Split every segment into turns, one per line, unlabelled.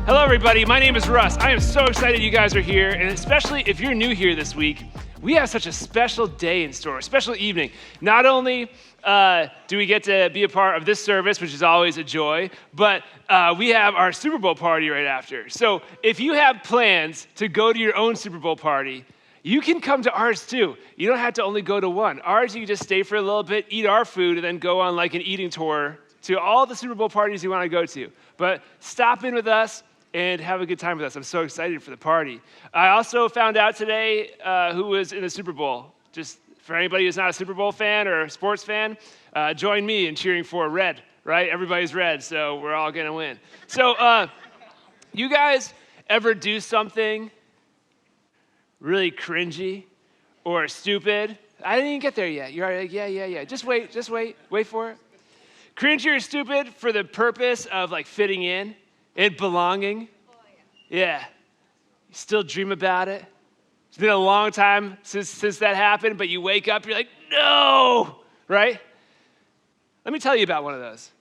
Hello, everybody. My name is Russ. I am so excited you guys are here, and especially if you're new here this week, we have such a special day in store, a special evening. Not only do we get to be a part of this service, which is always a joy, but we have our Super Bowl party right after. So if you have plans to go to your own Super Bowl party, you can come to ours too. You don't have to only go to one. Ours, you can just stay for a little bit, eat our food, and then go on like an eating tour to all the Super Bowl parties you want to go to. But stop in with us and have a good time with us. I'm so excited for the party. I also found out today who was in the Super Bowl. Just for anybody who's not a Super Bowl fan or a sports fan, join me in cheering for red, right? Everybody's red, so we're all going to win. So you guys ever do something really cringy or stupid? I didn't even get there yet. You're already like, yeah. Just wait for it. Cringy or stupid for the purpose of like fitting in and belonging. Oh, yeah. You still dream about it. It's been a long time since that happened, but you wake up, you're like, no, right? Let me tell you about one of those.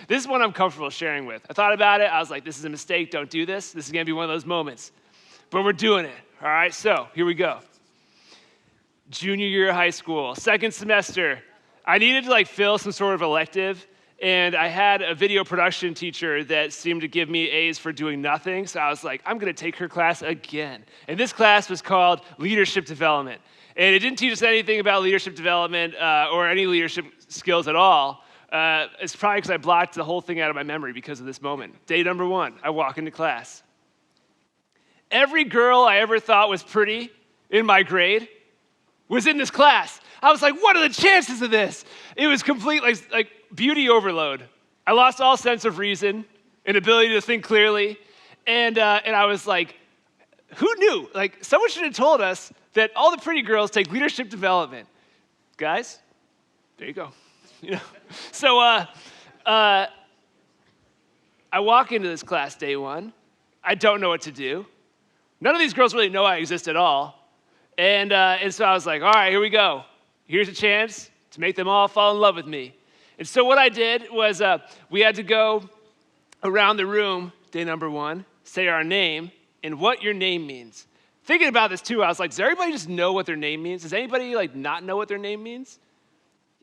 This is one I'm comfortable sharing with. I thought about it. I was like, this is a mistake. Don't do this. This is going to be one of those moments. But we're doing it, all right? So here we go. Junior year of high school, second semester. I needed to like fill some sort of elective, and I had a video production teacher that seemed to give me A's for doing nothing, so I was like, I'm going to take her class again. And this class was called Leadership Development. And it didn't teach us anything about leadership development or any leadership skills at all. It's probably because I blocked the whole thing out of my memory because of this moment. Day number 1, I walk into class. Every girl I ever thought was pretty in my grade was in this class. I was like, what are the chances of this? It was complete like beauty overload. I lost all sense of reason and ability to think clearly. And I was like, who knew? Like, someone should have told us that all the pretty girls take leadership development. Guys, there you go. So I walk into this class day 1. I don't know what to do. None of these girls really know I exist at all. And so I was like, all right, here we go. Here's a chance to make them all fall in love with me. And so what I did was we had to go around the room, day number 1, say our name and what your name means. Thinking about this too, I was like, does everybody just know what their name means? Does anybody like not know what their name means?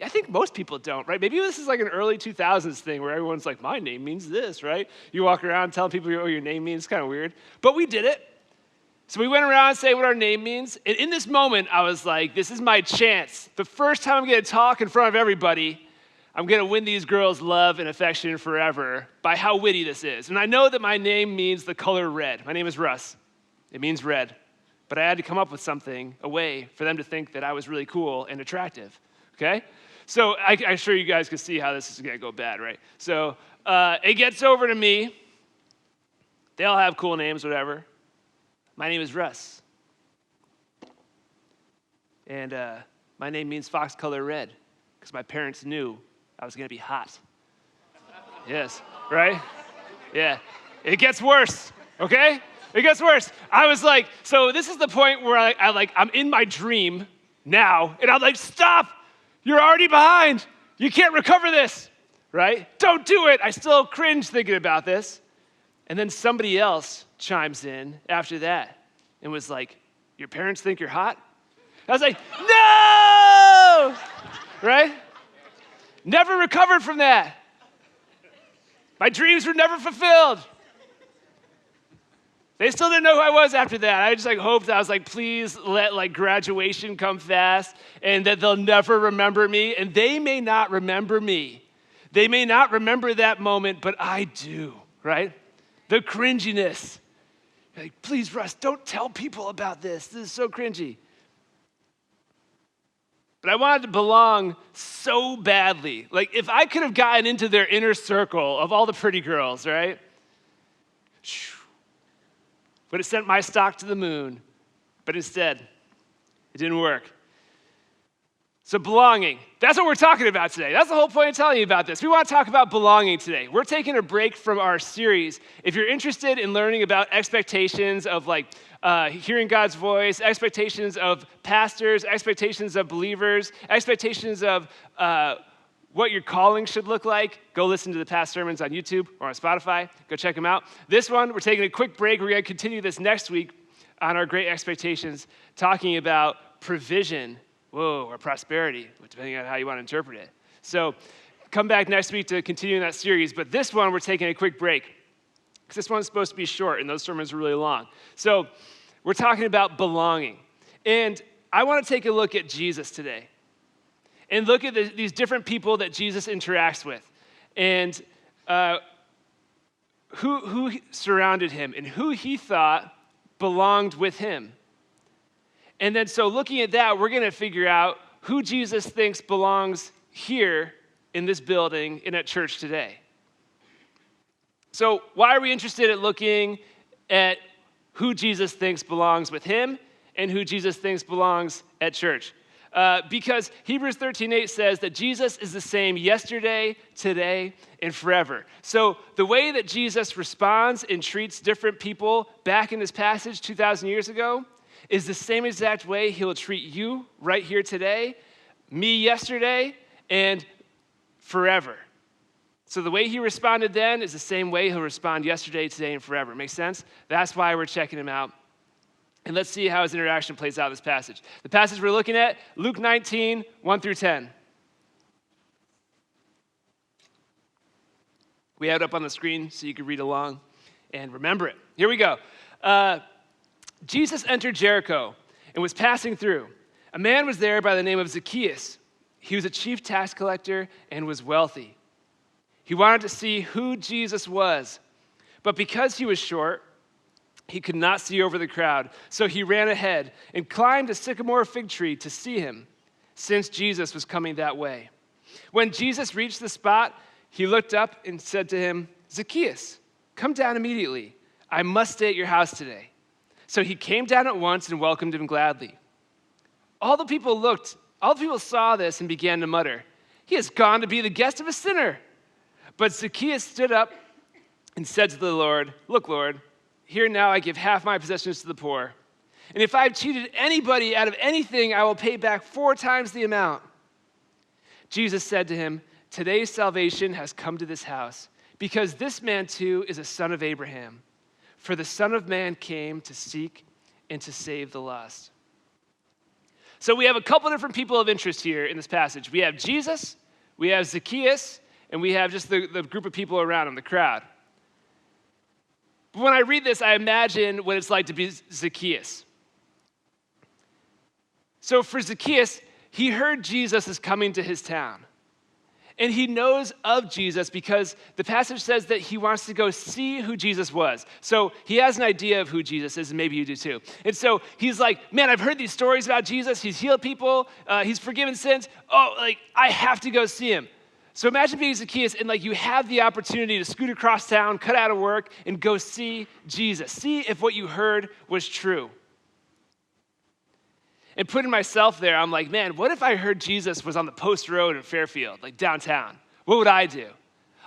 I think most people don't, right? Maybe this is like an early 2000s thing where everyone's like, my name means this, right? You walk around telling people what your name means. It's kind of weird. But we did it. So we went around saying what our name means. And in this moment, I was like, this is my chance. The first time I'm going to talk in front of everybody, I'm going to win these girls' love and affection forever by how witty this is. And I know that my name means the color red. My name is Russ. It means red. But I had to come up with something, a way for them to think that I was really cool and attractive, okay? So I'm sure you guys can see how this is going to go bad, right? So it gets over to me. They all have cool names, whatever. My name is Russ. And my name means fox color red because my parents knew I was going to be hot. Yes, right? Yeah. It gets worse, okay? It gets worse. I was like, so this is the point where I'm in my dream now, and I'm like, stop! You're already behind. You can't recover this, right? Don't do it. I still cringe thinking about this. And then somebody else chimes in after that and was like, your parents think you're hot? I was like, no! Right? Never recovered from that. My dreams were never fulfilled. They still didn't know who I was after that. I just hoped, I was like, please let graduation come fast and that they'll never remember me. And they may not remember me. They may not remember that moment, but I do, right? The cringiness. Like, please, Russ, don't tell people about this. This is so cringy. But I wanted to belong so badly. Like, if I could have gotten into their inner circle of all the pretty girls, right? Would have sent my stock to the moon. But instead, it didn't work. So belonging, that's what we're talking about today. That's the whole point of telling you about this. We want to talk about belonging today. We're taking a break from our series. If you're interested in learning about expectations of hearing God's voice, expectations of pastors, expectations of believers, expectations of what your calling should look like, go listen to the past sermons on YouTube or on Spotify. Go check them out. This one, we're taking a quick break. We're going to continue this next week on our Great Expectations, talking about provision, or prosperity, depending on how you want to interpret it. So come back next week to continue that series. But this one, we're taking a quick break, because this one's supposed to be short, and those sermons are really long. So we're talking about belonging. And I want to take a look at Jesus today and look at these different people that Jesus interacts with, and who surrounded him and who he thought belonged with him. And then so looking at that, we're going to figure out who Jesus thinks belongs here in this building and at church today. So why are we interested in looking at who Jesus thinks belongs with him and who Jesus thinks belongs at church? Because Hebrews 13:8 says that Jesus is the same yesterday, today, and forever. So the way that Jesus responds and treats different people back in this passage 2,000 years ago is the same exact way he'll treat you right here today, me yesterday, and forever. So the way he responded then is the same way he'll respond yesterday, today, and forever. Make sense? That's why we're checking him out. And let's see how his interaction plays out in this passage. The passage we're looking at, Luke 19, 1 through 10. We have it up on the screen so you can read along and remember it. Here we go. Jesus entered Jericho and was passing through. A man was there by the name of Zacchaeus. He was a chief tax collector and was wealthy. He wanted to see who Jesus was, but because he was short, he could not see over the crowd, so he ran ahead and climbed a sycamore fig tree to see him, since Jesus was coming that way. When Jesus reached the spot, he looked up and said to him, "Zacchaeus, come down immediately. I must stay at your house today." So he came down at once and welcomed him gladly. All the people saw this and began to mutter, "He has gone to be the guest of a sinner." But Zacchaeus stood up and said to the Lord, "Look, Lord, here now I give half my possessions to the poor. And if I've cheated anybody out of anything, I will pay back 4 times the amount." Jesus said to him, "Today's salvation has come to this house, because this man too is a son of Abraham. For the Son of Man came to seek and to save the lost." So we have a couple different people of interest here in this passage. We have Jesus, we have Zacchaeus, and we have just the group of people around him, the crowd. But when I read this, I imagine what it's like to be Zacchaeus. So for Zacchaeus, he heard Jesus is coming to his town. And he knows of Jesus because the passage says that he wants to go see who Jesus was. So he has an idea of who Jesus is, and maybe you do too. And so he's like, "Man, I've heard these stories about Jesus. He's healed people. He's forgiven sins. I have to go see him." So imagine being Zacchaeus and you have the opportunity to scoot across town, cut out of work, and go see Jesus. See if what you heard was true. And putting myself there, I'm like, man, what if I heard Jesus was on the Post Road in Fairfield, downtown? What would I do?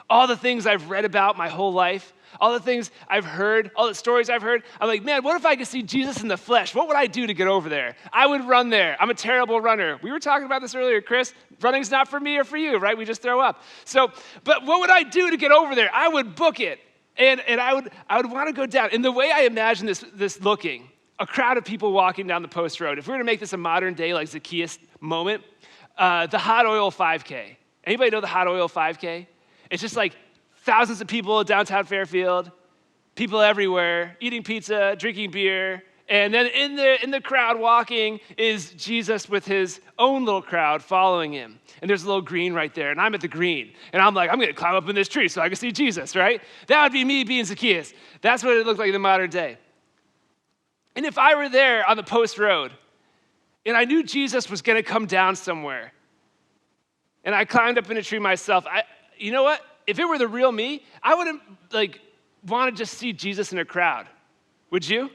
All the things I've read about my whole life, all the things I've heard, all the stories I've heard, I'm like, man, what if I could see Jesus in the flesh? What would I do to get over there? I would run there. I'm a terrible runner. We were talking about this earlier, Chris. Running's not for me or for you, right? We just throw up. But what would I do to get over there? I would book it, and I would want to go down. And the way I imagine this looking, a crowd of people walking down the Post Road, if we were to make this a modern day Zacchaeus moment, the Hot Oil 5K. Anybody know the Hot Oil 5K? It's just thousands of people at downtown Fairfield, people everywhere, eating pizza, drinking beer, and then in the crowd walking is Jesus with his own little crowd following him. And there's a little green right there, and I'm at the green. And I'm like, I'm going to climb up in this tree so I can see Jesus, right? That would be me being Zacchaeus. That's what it looked like in the modern day. And if I were there on the Post Road, and I knew Jesus was going to come down somewhere, and I climbed up in a tree myself, you know what? If it were the real me, I wouldn't want to just see Jesus in a crowd. Would you?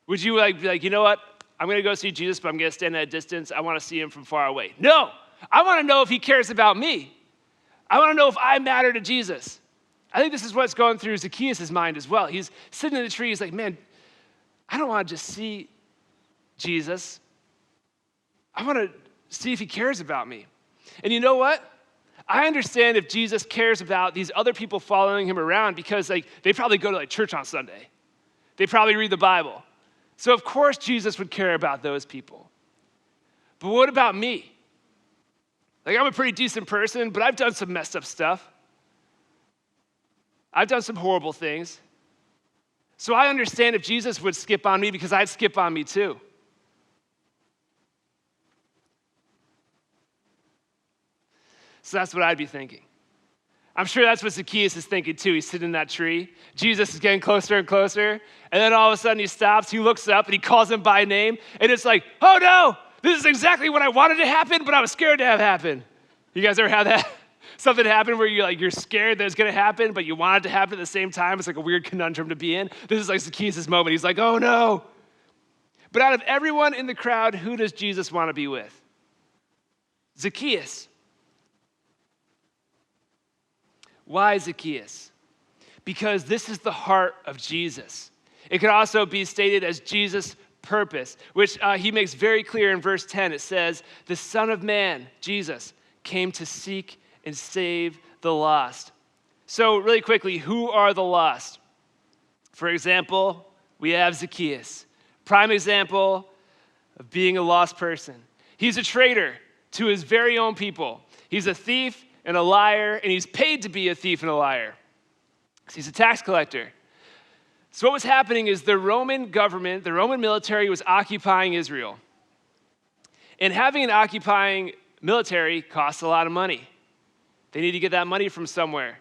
Would you be like, you know what? I'm going to go see Jesus, but I'm going to stand at a distance. I want to see him from far away. No, I want to know if he cares about me. I want to know if I matter to Jesus. I think this is what's going through Zacchaeus' mind as well. He's sitting in the tree. He's like, man, I don't want to just see Jesus. I want to see if he cares about me. And you know what? I understand if Jesus cares about these other people following him around because they probably go to church on Sunday. They probably read the Bible. So of course Jesus would care about those people. But what about me? I'm a pretty decent person, but I've done some messed up stuff. I've done some horrible things. So I understand if Jesus would skip on me because I'd skip on me too. So that's what I'd be thinking. I'm sure that's what Zacchaeus is thinking too. He's sitting in that tree. Jesus is getting closer and closer. And then all of a sudden he stops, he looks up, and he calls him by name. And it's like, oh no, this is exactly what I wanted to happen, but I was scared to have happen. You guys ever had that? Something happen where you're scared that it's going to happen, but you want it to happen at the same time. It's like a weird conundrum to be in. This is like Zacchaeus' moment. He's like, oh no. But out of everyone in the crowd, who does Jesus want to be with? Zacchaeus. Why Zacchaeus? Because this is the heart of Jesus. It could also be stated as Jesus' purpose, which he makes very clear in verse 10. It says, the Son of Man, Jesus, came to seek and save the lost. So really quickly, who are the lost? For example, we have Zacchaeus. Prime example of being a lost person. He's a traitor to his very own people. He's a thief and a liar, and he's paid to be a thief and a liar. He's a tax collector. So what was happening is the Roman government, the Roman military was occupying Israel. And having an occupying military costs a lot of money. They need to get that money from somewhere.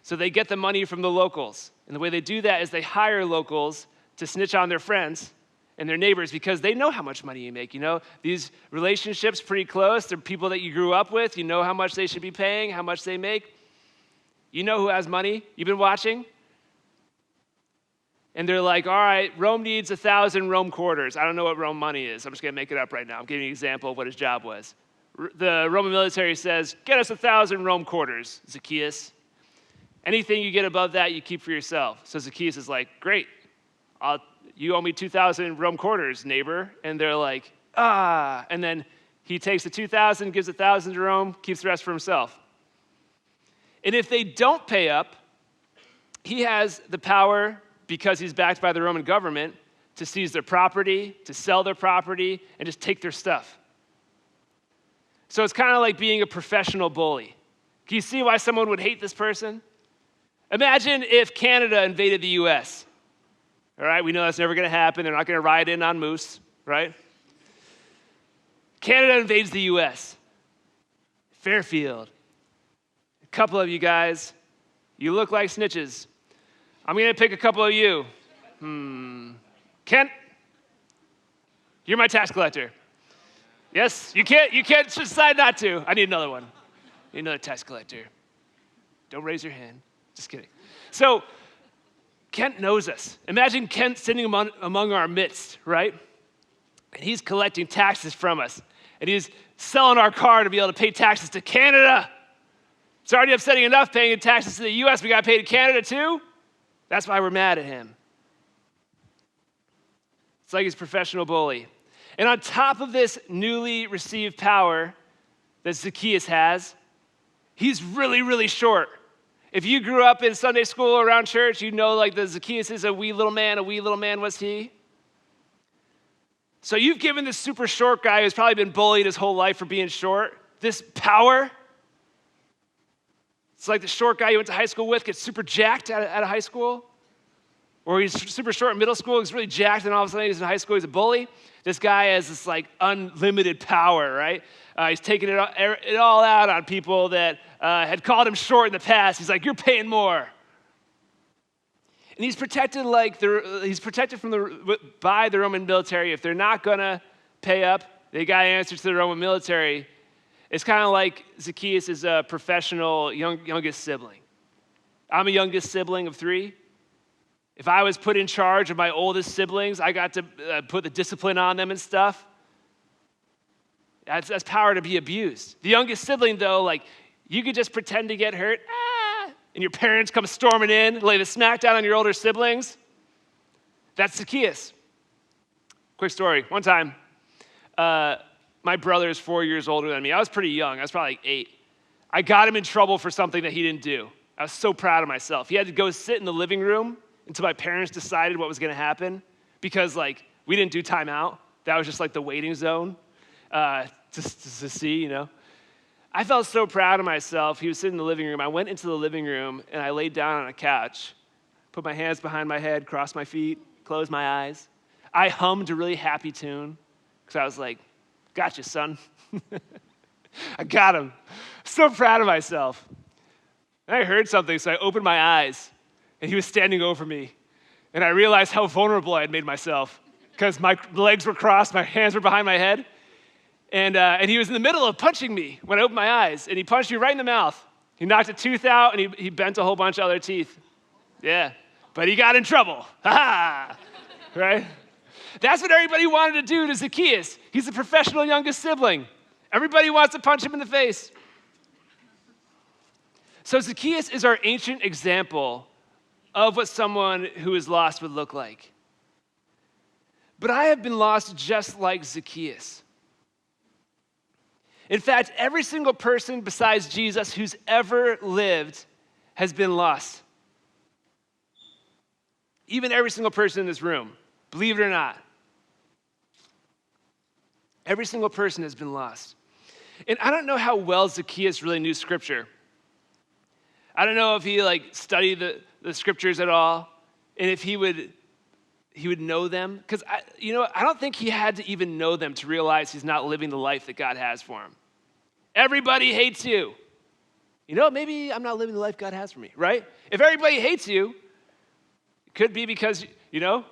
So they get the money from the locals. And the way they do that is they hire locals to snitch on their friends and their neighbors because they know how much money you make. These relationships pretty close. They're people that you grew up with. You know how much they should be paying, how much they make. You know who has money. You've been watching. And they're like, all right, Rome needs 1,000 Rome quarters. I don't know what Rome money is. I'm just going to make it up right now. I'm giving you an example of what his job was. The Roman military says, get us 1,000 Rome quarters, Zacchaeus. Anything you get above that, you keep for yourself. So Zacchaeus is like, great. You owe me 2,000 Rome quarters, neighbor. And they're like, ah. And then he takes the 2,000, gives 1,000 to Rome, keeps the rest for himself. And if they don't pay up, he has the power, because he's backed by the Roman government, to seize their property, to sell their property, and just take their stuff. So it's kind of like being a professional bully. Can you see why someone would hate this person? Imagine if Canada invaded the U.S. All right, we know that's never going to happen. They're not going to ride in on moose, right? Canada invades the U.S. Fairfield. A couple of you guys, you look like snitches. I'm going to pick a couple of you. Kent, you're my tax collector. Yes, you can't decide not to. I need another one. I need another tax collector. Don't raise your hand. Just kidding. So Kent knows us. Imagine Kent sitting among our midst, right? And he's collecting taxes from us. And he's selling our car to be able to pay taxes to Canada. It's already upsetting enough paying taxes to the U.S. We got to pay to Canada too? That's why we're mad at him. It's like he's a professional bully. And on top of this newly received power that Zacchaeus has, he's really, really short. If you grew up in Sunday school or around church, you know the Zacchaeus is a wee little man was he. So you've given this super short guy who's probably been bullied his whole life for being short this power. It's like the short guy you went to high school with gets super jacked out of high school. Or he's super short in middle school, he's really jacked, and all of a sudden he's in high school, he's a bully. This guy has this unlimited power, right? He's taking it all out on people that had called him short in the past. He's like, you're paying more. And he's protected by the Roman military. If they're not gonna pay up, they got to answer to the Roman military. It's kind of like Zacchaeus is a professional youngest sibling. I'm a youngest sibling of 3. If I was put in charge of my oldest siblings, I got to put the discipline on them and stuff. That's power to be abused. The youngest sibling, though, you could just pretend to get hurt, and your parents come storming in, lay the smack down on your older siblings. That's Zacchaeus. Quick story. One time, my brother is 4 years older than me. I was pretty young. I was probably 8. I got him in trouble for something that he didn't do. I was so proud of myself. He had to go sit in the living room until my parents decided what was going to happen because, like, we didn't do timeout. That was just, like, the waiting zone to see, you know. I felt so proud of myself. He was sitting in the living room. I went into the living room, and I laid down on a couch, put my hands behind my head, crossed my feet, closed my eyes. I hummed a really happy tune because I was like, gotcha, son. I got him. So proud of myself. And I heard something, so I opened my eyes, and he was standing over me. And I realized how vulnerable I had made myself because my legs were crossed, my hands were behind my head. And he was in the middle of punching me when I opened my eyes, and he punched me right in the mouth. He knocked a tooth out, and he bent a whole bunch of other teeth. Yeah, but he got in trouble. Ha-ha! Right? That's what everybody wanted to do to Zacchaeus. He's the professional youngest sibling. Everybody wants to punch him in the face. So Zacchaeus is our ancient example of what someone who is lost would look like. But I have been lost just like Zacchaeus. In fact, every single person besides Jesus who's ever lived has been lost. Even every single person in this room, believe it or not. Every single person has been lost. And I don't know how well Zacchaeus really knew Scripture. I don't know if he studied the Scriptures at all, and if he would know them. Because I don't think he had to even know them to realize he's not living the life that God has for him. Everybody hates you. Maybe I'm not living the life God has for me, right? If everybody hates you, it could be because, a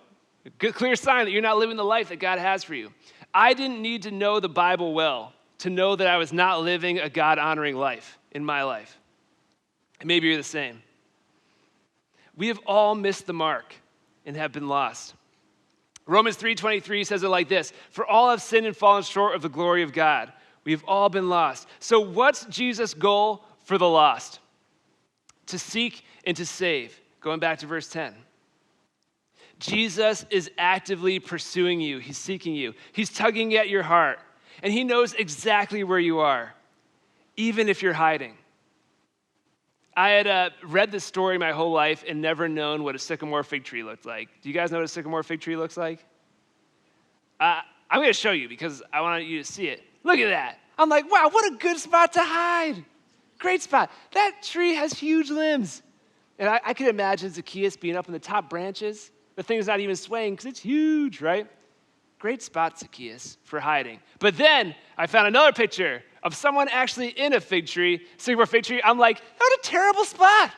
good, clear sign that you're not living the life that God has for you. I didn't need to know the Bible well to know that I was not living a God-honoring life in my life. And maybe you're the same. We have all missed the mark and have been lost. Romans 3:23 says it like this: "For all have sinned and fallen short of the glory of God." We've all been lost. So what's Jesus' goal for the lost? To seek and to save. Going back to verse 10. Jesus is actively pursuing you. He's seeking you. He's tugging at your heart. And he knows exactly where you are, even if you're hiding. I had read this story my whole life and never known what a sycamore fig tree looked like. Do you guys know what a sycamore fig tree looks like? I'm going to show you because I want you to see it. Look at that. I'm like, wow, what a good spot to hide. Great spot. That tree has huge limbs. And I could imagine Zacchaeus being up in the top branches. The thing's not even swaying because it's huge, right? Great spot, Zacchaeus, for hiding. But then I found another picture of someone actually in a fig tree, sycamore fig tree. I'm like, what a terrible spot.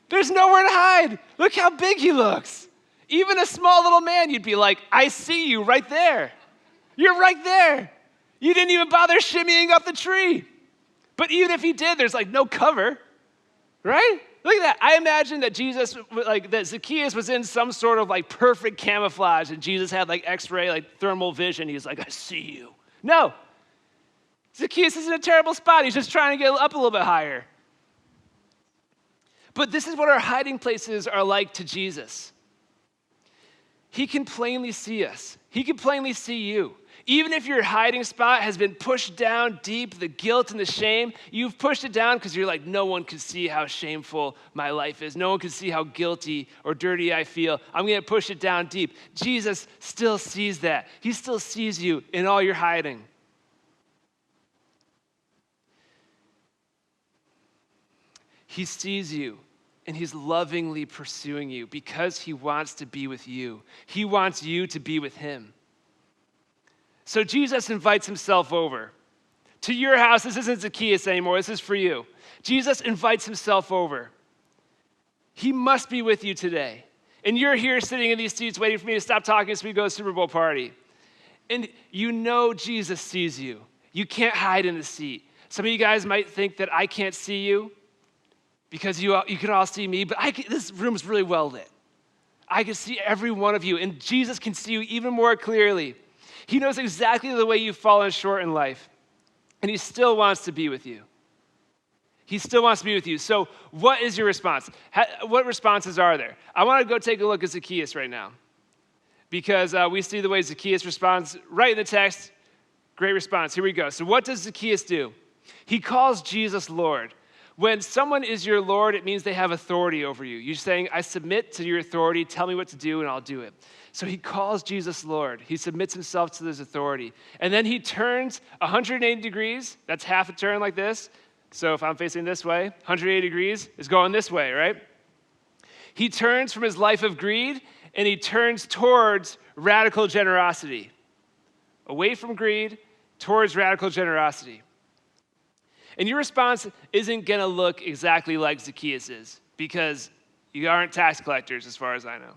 There's nowhere to hide. Look how big he looks. Even a small little man, you'd be like, I see you right there. You're right there. You didn't even bother shimmying up the tree. But even if he did, there's no cover, right? Look at that. I imagine that that Zacchaeus was in some sort of perfect camouflage and Jesus had X-ray, thermal vision. He's like, I see you. No. Zacchaeus is in a terrible spot. He's just trying to get up a little bit higher. But this is what our hiding places are like to Jesus. He can plainly see us. He can plainly see you. Even if your hiding spot has been pushed down deep, the guilt and the shame, you've pushed it down because you're like, no one can see how shameful my life is. No one can see how guilty or dirty I feel. I'm going to push it down deep. Jesus still sees that. He still sees you in all your hiding. He sees you, and he's lovingly pursuing you because he wants to be with you. He wants you to be with him. So Jesus invites himself over. To your house, this isn't Zacchaeus anymore, this is for you. Jesus invites himself over. He must be with you today. And you're here sitting in these seats waiting for me to stop talking so we go to the Super Bowl party. And you know Jesus sees you. You can't hide in the seat. Some of you guys might think that I can't see you because you can all see me, but this room is really well lit. I can see every one of you, and Jesus can see you even more clearly. He knows exactly the way you've fallen short in life, and he still wants to be with you. He still wants to be with you. So what is your response? What responses are there? I want to go take a look at Zacchaeus right now because we see the way Zacchaeus responds right in the text. Great response. Here we go. So what does Zacchaeus do? He calls Jesus Lord. When someone is your Lord, it means they have authority over you. You're saying, I submit to your authority, tell me what to do, and I'll do it. So he calls Jesus Lord. He submits himself to this authority. And then he turns 180 degrees. That's half a turn like this. So if I'm facing this way, 180 degrees is going this way, right? He turns from his life of greed, and he turns towards radical generosity. Away from greed, towards radical generosity. And your response isn't going to look exactly like Zacchaeus' because you aren't tax collectors as far as I know.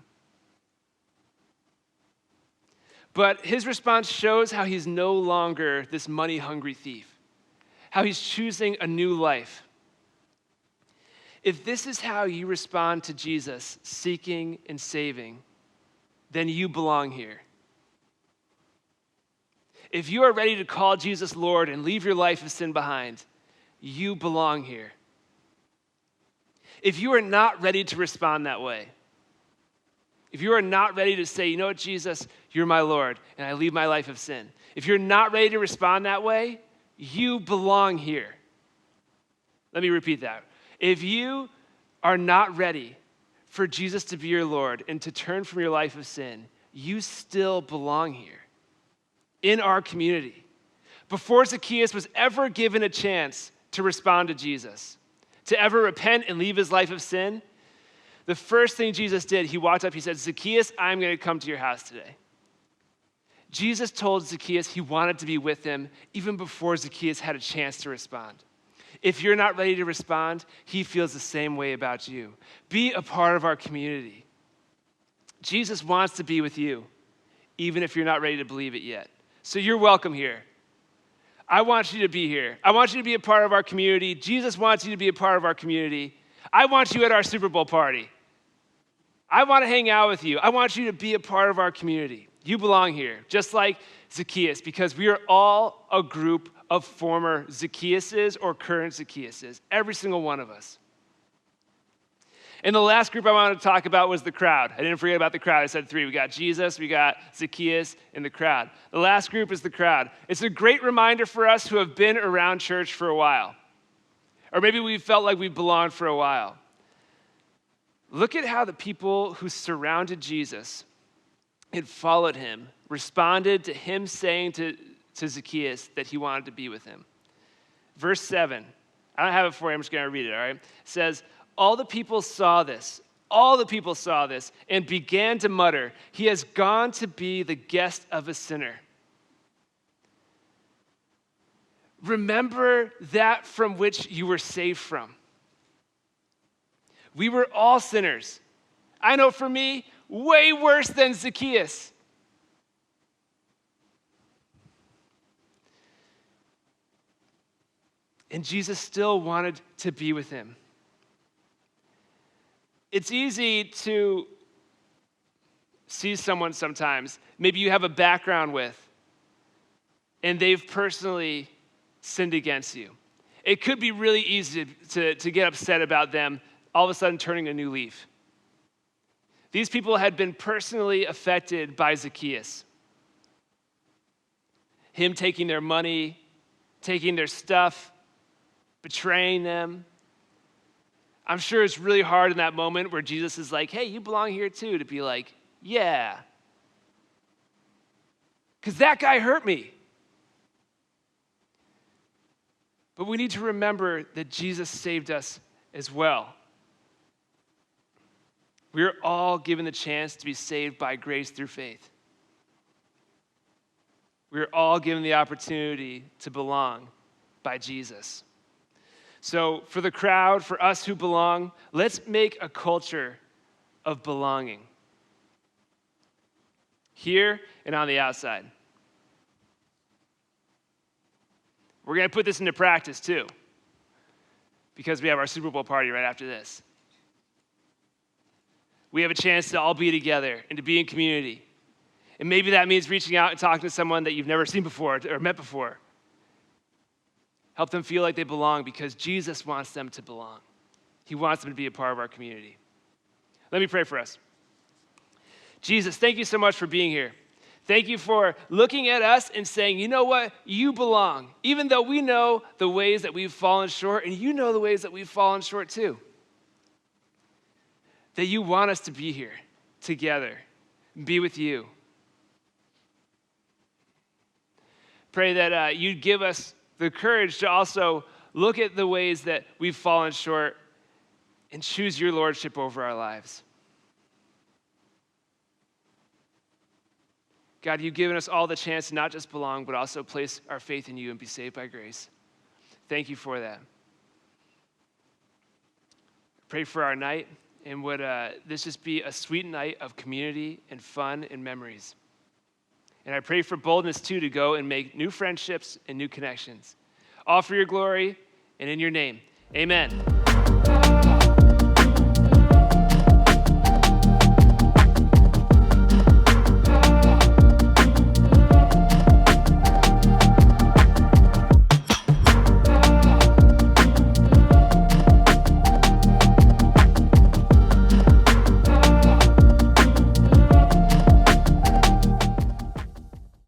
But his response shows how he's no longer this money-hungry thief, how he's choosing a new life. If this is how you respond to Jesus, seeking and saving, then you belong here. If you are ready to call Jesus Lord and leave your life of sin behind, you belong here. If you are not ready to respond that way, if you are not ready to say, you know what, Jesus, you're my Lord, and I leave my life of sin. If you're not ready to respond that way, you belong here. Let me repeat that. If you are not ready for Jesus to be your Lord and to turn from your life of sin, you still belong here in our community. Before Zacchaeus was ever given a chance to respond to Jesus, to ever repent and leave his life of sin, the first thing Jesus did, he walked up, he said, Zacchaeus, I'm going to come to your house today. Jesus told Zacchaeus he wanted to be with him even before Zacchaeus had a chance to respond. If you're not ready to respond, he feels the same way about you. Be a part of our community. Jesus wants to be with you, even if you're not ready to believe it yet. So you're welcome here. I want you to be here. I want you to be a part of our community. Jesus wants you to be a part of our community. I want you at our Super Bowl party. I want to hang out with you. I want you to be a part of our community. You belong here, just like Zacchaeus, because we are all a group of former Zacchaeuses or current Zacchaeuses, every single one of us. And the last group I wanted to talk about was the crowd. I didn't forget about the crowd. I said three. We got Jesus, we got Zacchaeus, and the crowd. The last group is the crowd. It's a great reminder for us who have been around church for a while. Or maybe we felt like we belonged for a while. Look at how the people who surrounded Jesus and followed him responded to him saying to Zacchaeus that he wanted to be with him. Verse 7. I don't have it for you. I'm just going to read it, all right? It says, all the people saw this, and began to mutter, he has gone to be the guest of a sinner. Remember that from which you were saved from. We were all sinners. I know for me, way worse than Zacchaeus. And Jesus still wanted to be with him. It's easy to see someone sometimes, maybe you have a background with, and they've personally sinned against you. It could be really easy to get upset about them all of a sudden turning a new leaf. These people had been personally affected by Zacchaeus. Him taking their money, taking their stuff, betraying them. I'm sure it's really hard in that moment where Jesus is like, hey, you belong here too, to be like, yeah. Because that guy hurt me. But we need to remember that Jesus saved us as well. We are all given the chance to be saved by grace through faith. We are all given the opportunity to belong by Jesus. So for the crowd, for us who belong, let's make a culture of belonging. Here and on the outside. We're going to put this into practice too, because we have our Super Bowl party right after this. We have a chance to all be together and to be in community. And maybe that means reaching out and talking to someone that you've never seen before or met before. Help them feel like they belong because Jesus wants them to belong. He wants them to be a part of our community. Let me pray for us. Jesus, thank you so much for being here. Thank you for looking at us and saying, you know what? You belong. Even though we know the ways that we've fallen short, and you know the ways that we've fallen short too. That you want us to be here together, be with you. Pray that you'd give us the courage to also look at the ways that we've fallen short and choose your lordship over our lives. God, you've given us all the chance to not just belong, but also place our faith in you and be saved by grace. Thank you for that. Pray for our night, and would this just be a sweet night of community and fun and memories. And I pray for boldness, too, to go and make new friendships and new connections. All for your glory and in your name. Amen.